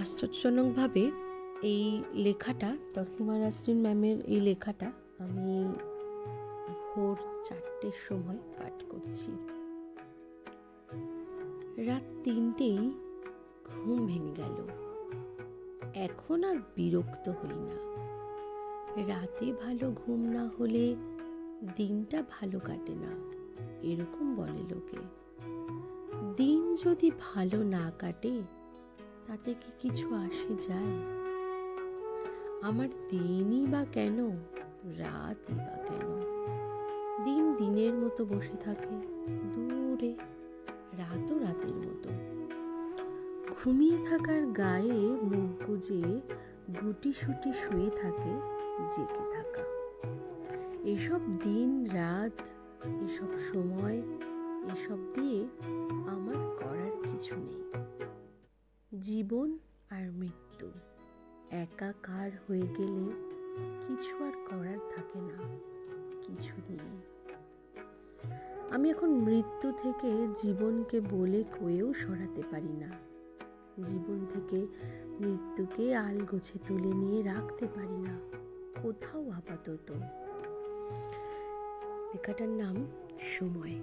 আশ্চর্যজনকভাবে এই লেখাটা, তসলিমা নাসরিন ম্যামের এই লেখাটা আমি ভোর 4টের সময় পাঠ করছি। রাত 3টেই ঘুম ভেঙে গেল। এখন আর বিরক্ত হই না। রাতে ভালো ঘুম না হলে দিনটা ভালো কাটে না, এরকম বলে লোকে। দিন যদি ভালো না কাটে তাতে কি কিছু আসে যায়? আমার দিনই বা কেন, রাতই বা কেন? দিন দিনের মতো বসে থাকে দূরে, রাতও রাতের মতো। ঘুমিয়ে থাকার গায়ে মুখ গুজে গুটিসুটি শুয়ে থাকে জেগে থাকা। এসব দিন রাত, এসব সময়, এসব দিয়ে আমার করার কিছু নেই। জীবন আর মৃত্যু একাকার হয়ে গেলে কিছু আর করার থাকে না কিছু নিয়ে। আমি এখন মৃত্যু থেকে জীবনকে বলে কয়েও সরাতে পারি না। জীবন থেকে মৃত্যুকে আলগোছে তুলে নিয়ে রাখতে পারি না কোথাও আপাতত। লেখাটার নাম সময়।